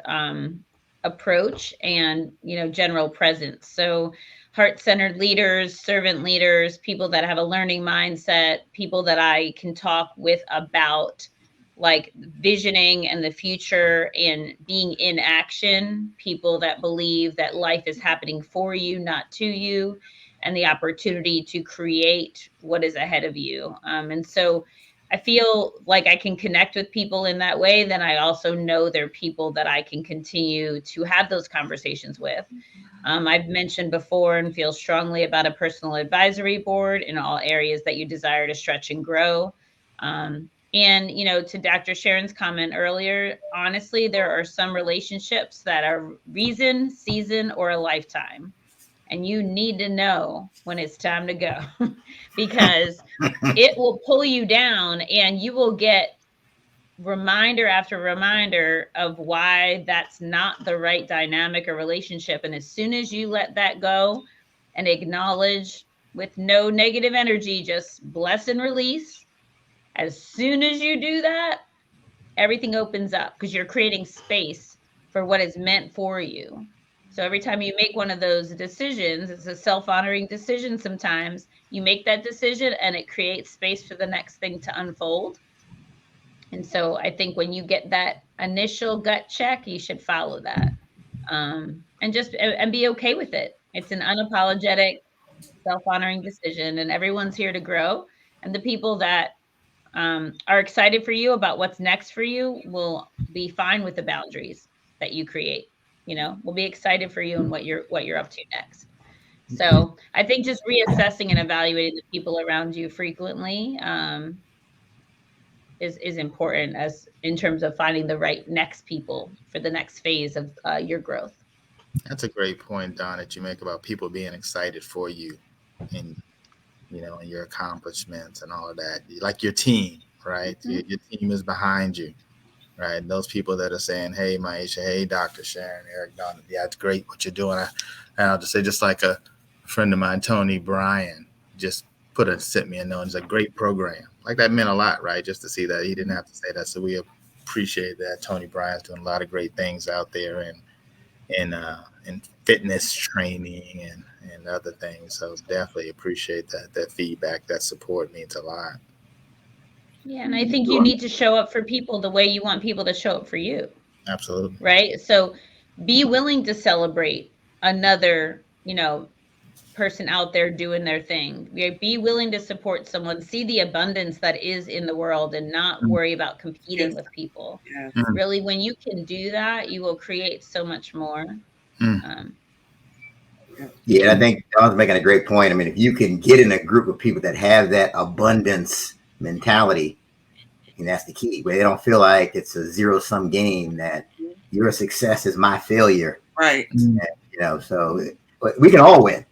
approach and, general presence. So heart-centered leaders, servant leaders, people that have a learning mindset, people that I can talk with about like visioning and the future and being in action, people that believe that life is happening for you, not to you, and the opportunity to create what is ahead of you. And so I feel like I can connect with people in that way. Then I also know they're people that I can continue to have those conversations with. I've mentioned before and feel strongly about a personal advisory board in all areas that you desire to stretch and grow. And, to Dr. Sharon's comment earlier, honestly, there are some relationships that are reason, season, or a lifetime. And you need to know when it's time to go because it will pull you down and you will get reminder after reminder of why that's not the right dynamic or relationship. And as soon as you let that go and acknowledge with no negative energy, just bless and release, as soon as you do that, everything opens up because you're creating space for what is meant for you. So every time you make one of those decisions, it's a self-honoring decision sometimes. You make that decision and it creates space for the next thing to unfold. And so I think when you get that initial gut check, you should follow that. And be okay with it. It's an unapologetic, self-honoring decision, and everyone's here to grow. And the people that are excited for you about what's next for you will be fine with the boundaries that you create. We'll be excited for you and what you're up to next. So I think just reassessing and evaluating the people around you frequently is important as in terms of finding the right next people for the next phase of your growth. That's a great point, Don, that you make about people being excited for you and and your accomplishments and all of that. Like your team, right? Mm-hmm. Your team is behind you, right? And those people that are saying, "Hey, Maisha, hey, Dr. Sharon, Eric, Don, yeah, it's great what you're doing." And I'll just say, just like a friend of mine, Tony Bryan, just sent me a note. It's a great program. Like that meant a lot, right? Just to see that he didn't have to say that. So we appreciate that. Tony Bryan's doing a lot of great things out there and fitness training and other things. So definitely appreciate that feedback. That support means a lot. Yeah, and I think you need to show up for people the way you want people to show up for you. Absolutely. Right? So be willing to celebrate another, person out there doing their thing. Be willing to support someone, see the abundance that is in the world and not worry about competing with people. Yes. Really, when you can do that, you will create so much more. Yeah, I think Don's making a great point. I mean, if you can get in a group of people that have that abundance mentality, and that's the key, where they don't feel like it's a zero-sum game, that your success is my failure. Right. And, so but we can all win,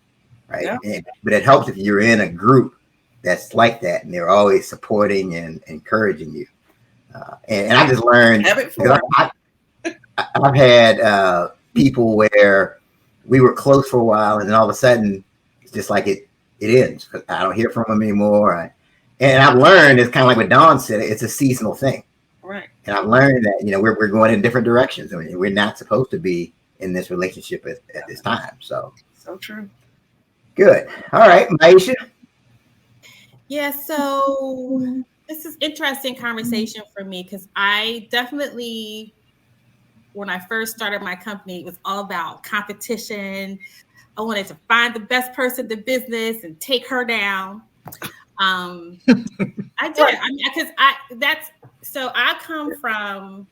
right? Yeah. But it helps if you're in a group that's like that, and they're always supporting and encouraging you. And I just learned, I've had people where we were close for a while, and then all of a sudden, it's just like it ends. I don't hear from them anymore. And I've learned, it's kind of like what Don said, it's a seasonal thing. Right. And I've learned that, we're going in different directions. I mean, we're not supposed to be in this relationship at this time. So true. Good. All right, Maisha. Yeah, so this is interesting conversation for me because I definitely, when I first started my company, it was all about competition. I wanted to find the best person in the business and take her down. I did. I come from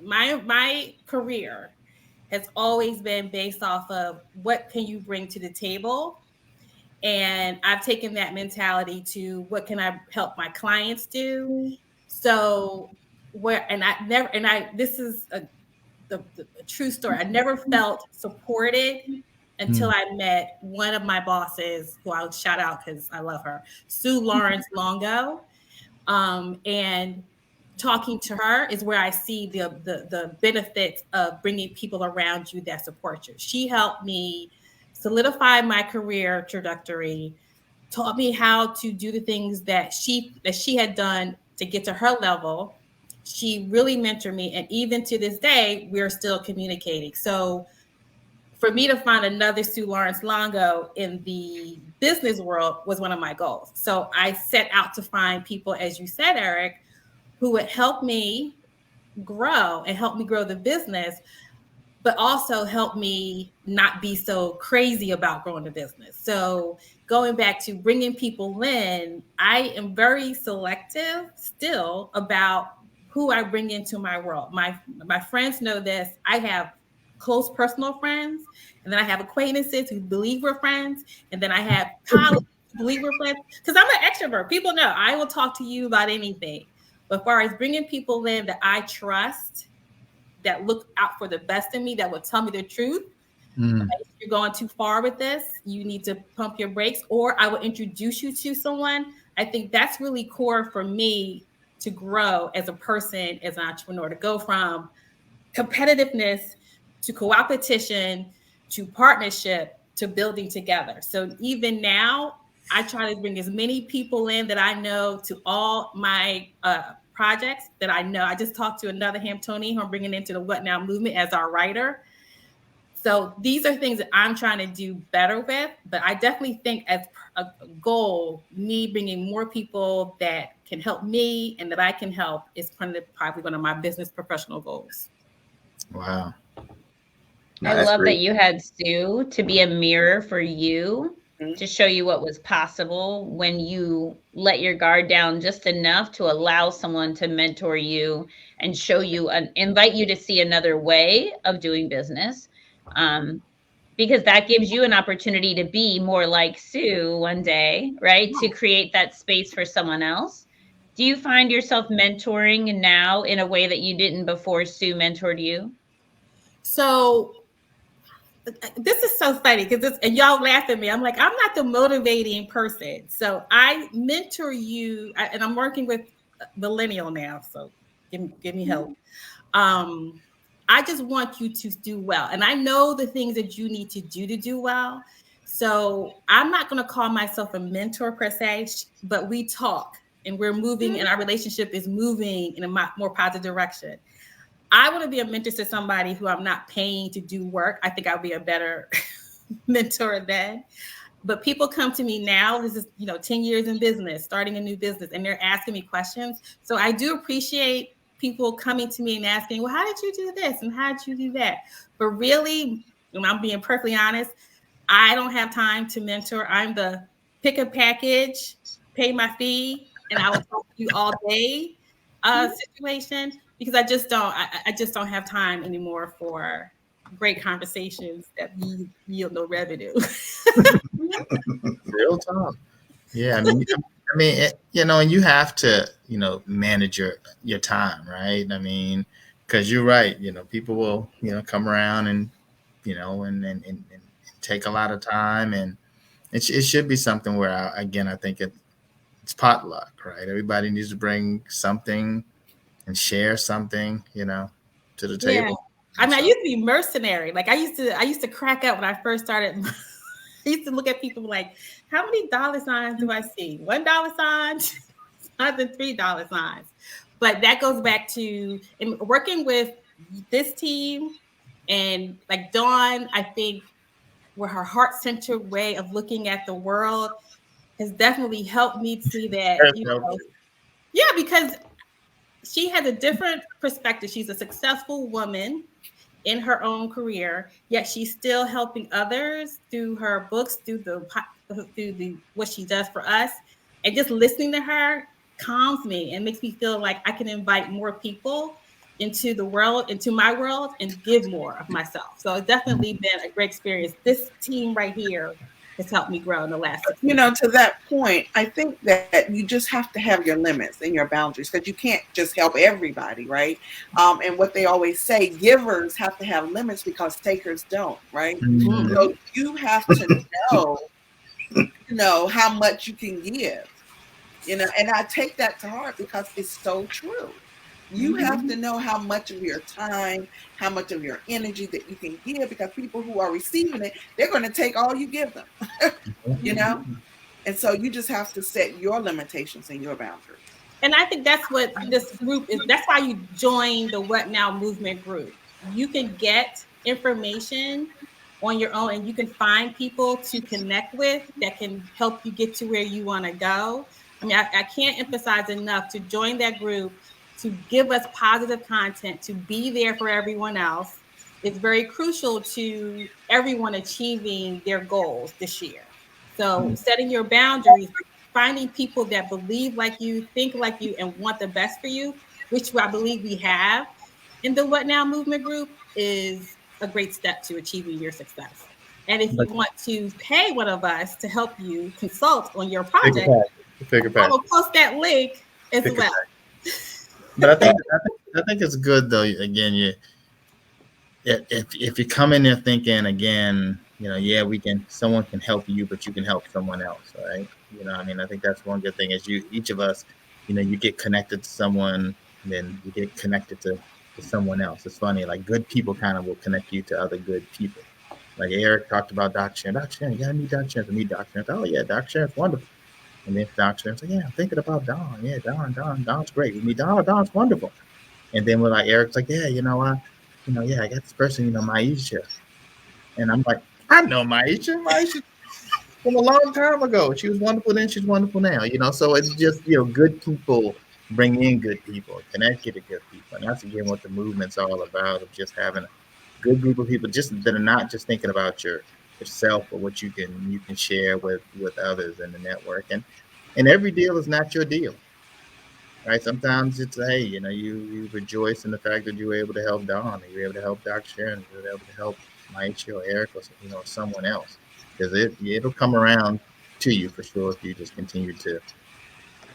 my career has always been based off of what can you bring to the table. And I've taken that mentality to what can I help my clients do? So this is a true story. I never felt supported until I met one of my bosses, who I'll shout out because I love her, Sue Lawrence Longo. And talking to her is where I see the benefits of bringing people around you that support you. She helped me solidify my career trajectory, taught me how to do the things that she had done to get to her level. She really mentored me. And even to this day, we're still communicating. So for me to find another Sue Lawrence Longo in the business world was one of my goals. So I set out to find people, as you said, Eric, who would help me grow and help me grow the business, but also help me not be so crazy about growing the business. So going back to bringing people in, I am very selective still about who I bring into my world. My friends know this. I have close personal friends, and then I have acquaintances who believe we're friends, and then I have colleagues who believe we're friends. Because I'm an extrovert. People know I will talk to you about anything. But as far as bringing people in that I trust, that look out for the best in me, that will tell me the truth. If you're going too far with this, you need to pump your brakes, or I will introduce you to someone. I think that's really core for me to grow as a person, as an entrepreneur, to go from competitiveness to co-opetition to partnership to building together. So even now, I try to bring as many people in that I know to all my projects that I know. I just talked to another Hamptonian who I'm bringing into the What Now movement as our writer. So these are things that I'm trying to do better with, but I definitely think as a goal, me bringing more people that can help me and that I can help is probably one of my business professional goals. Wow. No, I that's love great. that you had Sue to be a mirror for you, to show you what was possible when you let your guard down just enough to allow someone to mentor you and show you, invite you to see another way of doing business. Because that gives you an opportunity to be more like Sue one day, right? To create that space for someone else. Do you find yourself mentoring now in a way that you didn't before Sue mentored you? So this is so funny because and y'all laugh at me. I'm like, I'm not the motivating person. So I mentor you, and I'm working with millennial now. So give me help. I just want you to do well. And I know the things that you need to do well. So I'm not going to call myself a mentor per se, but we talk and we're moving and our relationship is moving in a more positive direction. I want to be a mentor to somebody who I'm not paying to do work. I think I'll be a better mentor then. But people come to me now, this is, 10 years in business, starting a new business, and they're asking me questions. So I do appreciate people coming to me and asking, well, how did you do this? And how did you do that? But really, and I'm being perfectly honest, I don't have time to mentor. I'm the pick a package, pay my fee, and I will talk to you all day situation, because I just don't have time anymore for great conversations that yield no revenue. Real talk. Yeah, and you have to, manage your time, right? I mean, because you're right. People will, come around and, and take a lot of time, and it should be something where, I think it's potluck, right? Everybody needs to bring something and share something, to the table. Yeah. I mean, I used to be mercenary. Like I used to crack up when I first started. I used to look at people like, how many dollar signs do I see? $1 signs, and $3 signs. But that goes back to working with this team and like Dawn, I think, where her heart-centered way of looking at the world has definitely helped me see that, because she has a different perspective. She's a successful woman in her own career, yet she's still helping others through her books, through what she does for us. And just listening to her calms me and makes me feel like I can invite more people into the world, into my world, and give more of myself. So it's definitely been a great experience. This team right here has helped me grow in the last 6 years. To that point, I think that you just have to have your limits and your boundaries, because you can't just help everybody, right? And what they always say, givers have to have limits because takers don't, right? Mm-hmm. So you have to know how much you can give, and I take that to heart because it's so true. You have to know how much of your time, how much of your energy that you can give, because people who are receiving it, they're going to take all you give them, And so you just have to set your limitations and your boundaries. And I think that's what this group is. That's why you join the What Now movement group. You can get information on your own, and you can find people to connect with that can help you get to where you want to go. I mean, I can't emphasize enough to join that group, to give us positive content, to be there for everyone else. It's very crucial to everyone achieving their goals this year. So setting your boundaries, finding people that believe like you, think like you, and want the best for you, which I believe we have in the What Now movement group, is a great step to achieving your success. And if you want to pay one of us to help you consult on your project, I will post that link as well. But I think it's good though. Again, if you come in there thinking again, someone can help you, but you can help someone else, right? I think that's one good thing is each of us, you get connected to someone, and then you get connected to someone else. It's funny, like good people kind of will connect you to other good people. Like Eric talked about Dr. Sharon. Dr. Sharon, you gotta meet Dr. Sharon. Meet Dr. Sharon. Oh yeah, Dr. Sharon's wonderful. And then Dr. Sharon's like, yeah, I'm thinking about Dawn. Yeah, Dawn's great. We meet Dawn. Dawn's wonderful. And then we're like, Eric's like, yeah, I got this person, Maisha. And I'm like, I know Maisha. Maisha from a long time ago. She was wonderful then. She's wonderful now. So it's just, good people bring in good people, connect you to good people. And that's again what the movement's all about, of just having a good group of people just that are not just thinking about yourself or what you can share with others in the network. And every deal is not your deal. Right? Sometimes it's, hey, you rejoice in the fact that you were able to help Dawn, or you were able to help Dr. Sharon, you were able to help Maisha or Eric or someone else. Because it'll come around to you for sure if you just continue to,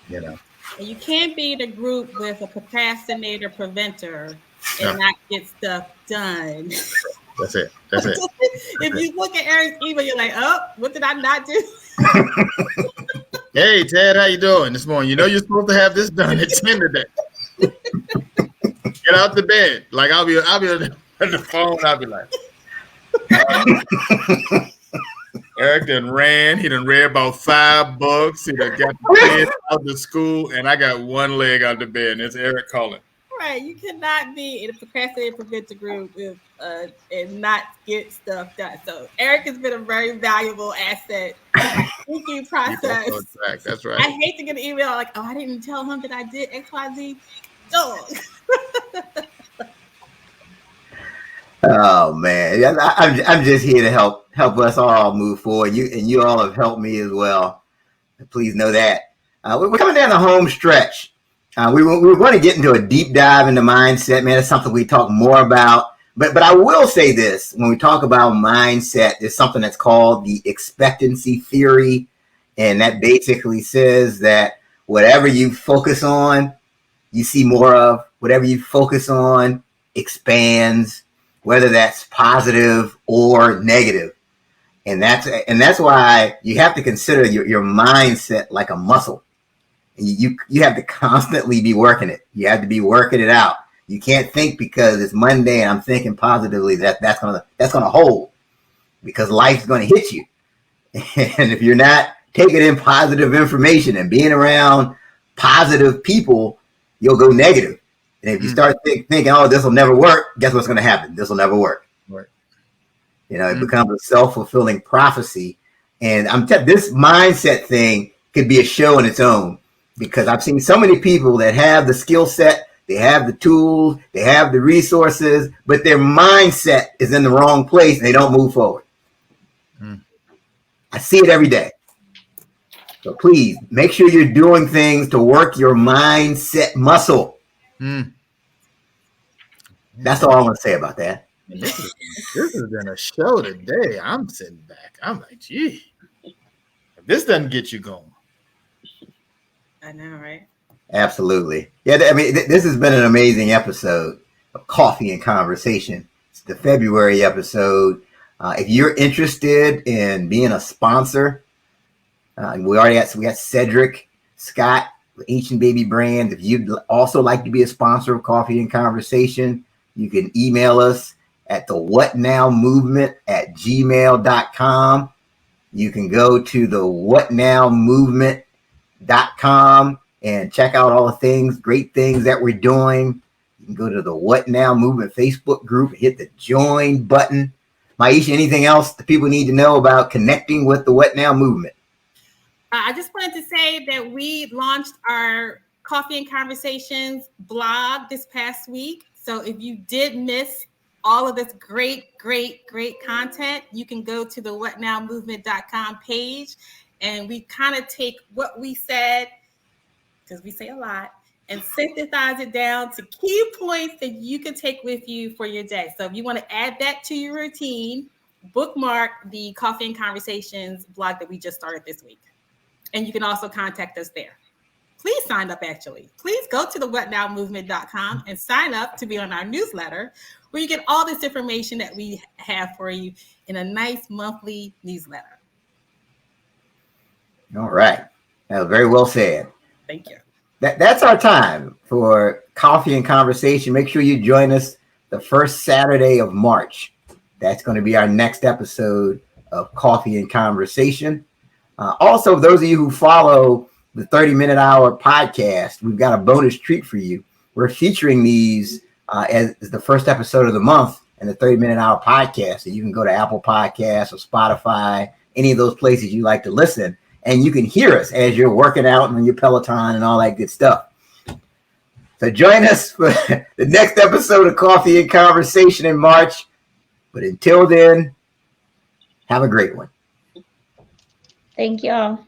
And you can't be in a group with a procrastinator preventer and not get stuff done. That's it. If you look at Eric's email, you're like, oh, what did I not do? Hey, Ted, how you doing this morning? You're supposed to have this done at 10 today. Get out the bed. Like I'll be on the phone. I'll be like, Eric done ran. He done read about 5 books. He done got the kids out of school, and I got one leg out the bed, and it's Eric calling. Right, you cannot be in a procrastinator preventer group and not get stuff done. So Eric has been a very valuable asset in the thinking process. That's right. I hate to get an email like, oh, I didn't tell him that I did XYZ. Dog. Oh man, I'm just here to help us all move forward. You all have helped me as well. Please know that. We're coming down the home stretch. We were going to get into a deep dive into mindset, man. It's something we talk more about. But I will say this: when we talk about mindset, there's something that's called the expectancy theory, and that basically says that whatever you focus on, you see more of. Whatever you focus on expands, whether that's positive or negative. And that's why you have to consider your mindset like a muscle. You have to constantly be working it. You have to be working it out. You can't think because it's Monday and I'm thinking positively that's gonna hold, because life's gonna hit you. And if you're not taking in positive information and being around positive people, you'll go negative. And if you start thinking, oh, this will never work, guess what's gonna happen? This will never work. Right. It becomes a self-fulfilling prophecy. And this mindset thing could be a show in its own, because I've seen so many people that have the skill set, they have the tools, they have the resources, but their mindset is in the wrong place and they don't move forward. I see it every day. So please make sure you're doing things to work your mindset muscle. That's all I'm going to say about that. This has been a show today. I'm sitting back. I'm like, gee, if this doesn't get you going. I know, right? Absolutely. Yeah, I mean, this has been an amazing episode of Coffee and Conversation. It's the February episode. If you're interested in being a sponsor, we got Cedric Scott with Ancient Baby Brands. If you'd also like to be a sponsor of Coffee and Conversation, you can email us at the whatnowmovement@gmail.com. You can go to the whatnowmovement.com and check out all the great things that we're doing. You can go to the What Now Movement Facebook group, hit the join button. Maisha, anything else that people need to know about connecting with the What Now Movement? I just wanted to say that we launched our Coffee and Conversations blog this past week. So if you did miss all of this great content, you can go to the whatnowmovement.com page, and we kind of take what we said, because we say a lot, and synthesize it down to key points that you can take with you for your day. So if you want to add that to your routine, bookmark the Coffee and Conversations blog that we just started this week. And you can also contact us there. Please sign up, actually. Please go to the whatnowmovement.com and sign up to be on our newsletter, where you get all this information that we have for you in a nice monthly newsletter. All right. That was very well said. Thank you. That's our time for Coffee and Conversation. Make sure you join us the first Saturday of March. That's going to be our next episode of Coffee and Conversation. Also, those of you who follow the 30-Minute Hour podcast, we've got a bonus treat for you. We're featuring these as the first episode of the month in the 30-Minute Hour podcast. So you can go to Apple Podcasts or Spotify, any of those places you like to listen, and you can hear us as you're working out and on your Peloton and all that good stuff. So join us for the next episode of Coffee and Conversation in March. But until then, have a great one. Thank you all.